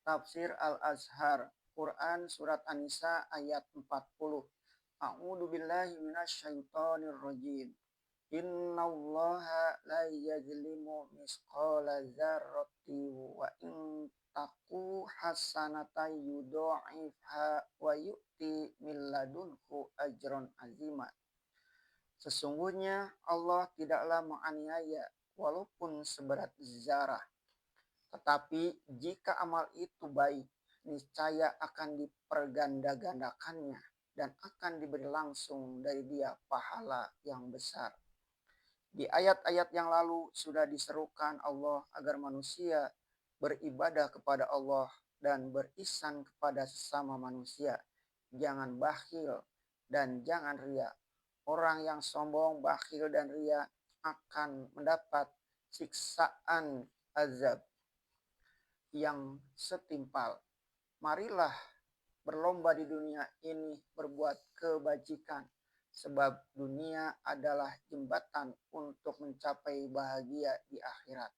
Tafsir Al-Azhar, Quran Surat An-Nisa ayat 40. A'udzu billahi minasyaitonir rajim. Innallaha la yadzlimu misqala dzarrati wa in taku hasanatan yudha'ifha wa yu'ti min ladunhu ajran azima. Sesungguhnya Allah tidaklah menganiaya walaupun seberat zarah. Tetapi jika amal itu baik, niscaya akan diperganda-gandakannya dan akan diberi langsung dari Dia pahala yang besar. Di ayat-ayat yang lalu sudah diserukan Allah agar manusia beribadah kepada Allah dan berihsan kepada sesama manusia. Jangan bakhil dan jangan ria. Orang yang sombong, bakhil dan ria akan mendapat siksaan azab yang setimpal. Marilah berlomba di dunia ini berbuat kebajikan, sebab dunia adalah jembatan untuk mencapai bahagia di akhirat.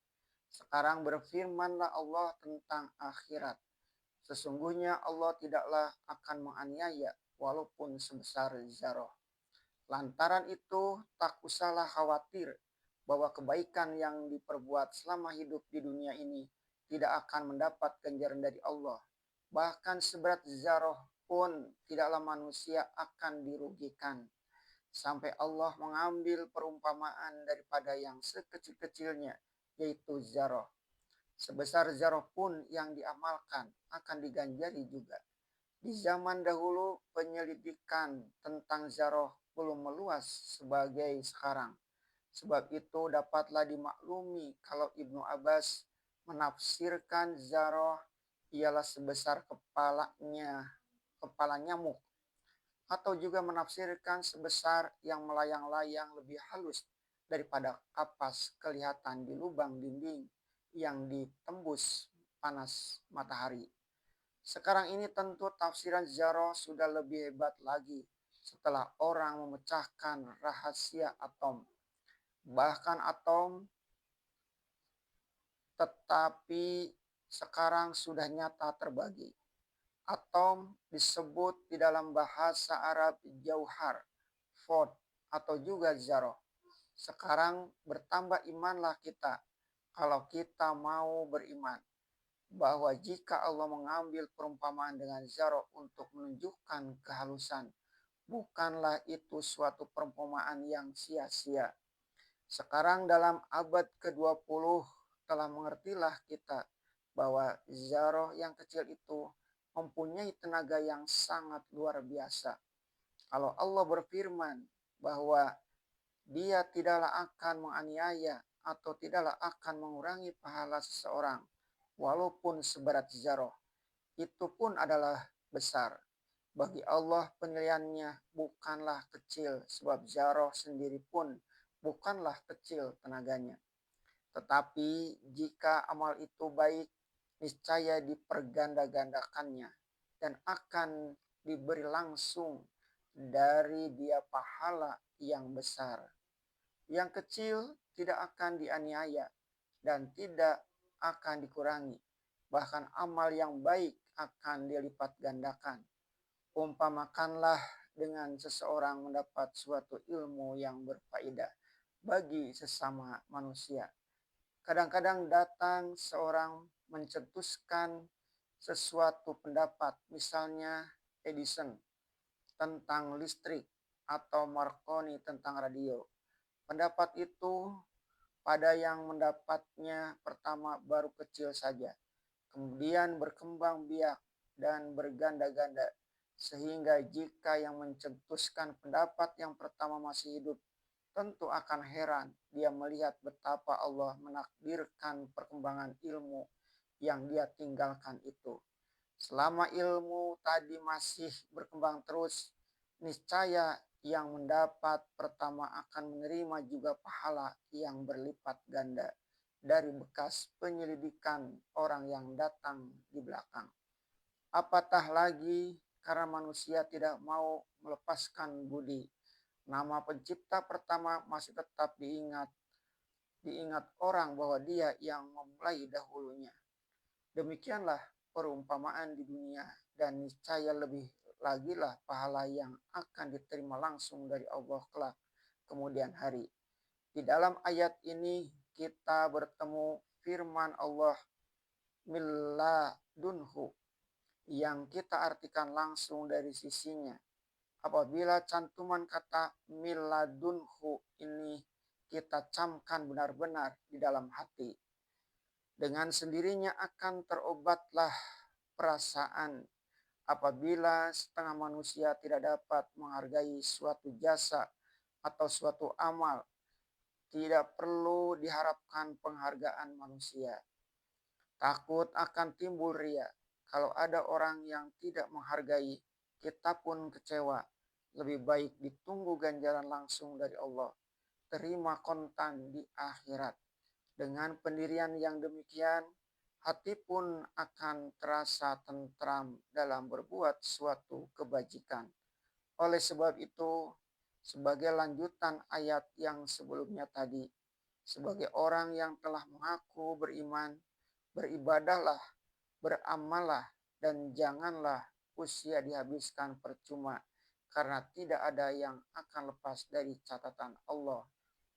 Sekarang berfirmanlah Allah tentang akhirat. Sesungguhnya Allah tidaklah akan menganiaya walaupun sebesar zarah. Lantaran itu tak usahlah khawatir bahwa kebaikan yang diperbuat selama hidup di dunia ini tidak akan mendapat ganjaran dari Allah. Bahkan seberat zarah pun tidaklah manusia akan dirugikan. Sampai Allah mengambil perumpamaan daripada yang sekecil-kecilnya, yaitu zarah. Sebesar zarah pun yang diamalkan akan diganjari juga. Di zaman dahulu penyelidikan tentang zarah belum meluas sebagai sekarang. Sebab itu dapatlah dimaklumi kalau Ibnu Abbas menafsirkan zarah ialah sebesar kepala nyamuk, atau juga menafsirkan sebesar yang melayang-layang lebih halus daripada kapas kelihatan di lubang dinding yang ditembus panas matahari. Sekarang ini tentu tafsiran zarah sudah lebih hebat lagi setelah orang memecahkan rahasia atom. Bahkan atom tetapi sekarang sudah nyata terbagi. Atom disebut di dalam bahasa Arab jauhar, fard, atau juga zarah. Sekarang bertambah imanlah kita kalau kita mau beriman bahwa jika Allah mengambil perumpamaan dengan zarah untuk menunjukkan kehalusan, bukanlah itu suatu perumpamaan yang sia-sia. Sekarang dalam abad ke-20 telah mengertilah kita bahwa zarah yang kecil itu mempunyai tenaga yang sangat luar biasa. Kalau Allah berfirman bahwa Dia tidaklah akan menganiaya atau tidaklah akan mengurangi pahala seseorang walaupun seberat zarah, itu pun adalah besar. Bagi Allah penilaiannya bukanlah kecil, sebab zarah sendiri pun bukanlah kecil tenaganya. Tetapi jika amal itu baik, niscaya diperganda-gandakannya dan akan diberi langsung dari Dia pahala yang besar. Yang kecil tidak akan dianiaya dan tidak akan dikurangi. Bahkan amal yang baik akan dilipat gandakan. Umpamakanlah dengan seseorang mendapat suatu ilmu yang berfaedah bagi sesama manusia. Kadang-kadang datang seorang mencetuskan sesuatu pendapat, misalnya Edison tentang listrik atau Marconi tentang radio. Pendapat itu pada yang mendapatnya pertama baru kecil saja, kemudian berkembang biak dan berganda-ganda, sehingga jika yang mencetuskan pendapat yang pertama masih hidup, tentu akan heran dia melihat betapa Allah menakdirkan perkembangan ilmu yang dia tinggalkan itu. Selama ilmu tadi masih berkembang terus, niscaya yang mendapat pertama akan menerima juga pahala yang berlipat ganda dari bekas penyelidikan orang yang datang di belakang. Apatah lagi karena manusia tidak mau melepaskan budi, nama pencipta pertama masih tetap diingat orang bahwa Dia yang memulai dahulunya. Demikianlah perumpamaan di dunia, dan niscaya lebih lagi lah pahala yang akan diterima langsung dari Allah kelak kemudian hari. Di dalam ayat ini kita bertemu firman Allah milladunhu yang kita artikan langsung dari sisinya. Apabila cantuman kata milladunhu ini kita camkan benar-benar di dalam hati, dengan sendirinya akan terobatlah perasaan apabila setengah manusia tidak dapat menghargai suatu jasa atau suatu amal. Tidak perlu diharapkan penghargaan manusia. Takut akan timbul ria. Kalau ada orang yang tidak menghargai, kita pun kecewa. Lebih baik ditunggu ganjaran langsung dari Allah. Terima kontan di akhirat. Dengan pendirian yang demikian, hati pun akan terasa tentram dalam berbuat suatu kebajikan. Oleh sebab itu, sebagai lanjutan ayat yang sebelumnya tadi, sebagai orang yang telah mengaku beriman, beribadahlah, beramallah, dan janganlah usia dihabiskan percuma, karena tidak ada yang akan lepas dari catatan Allah,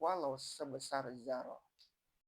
walau sebesar zarah.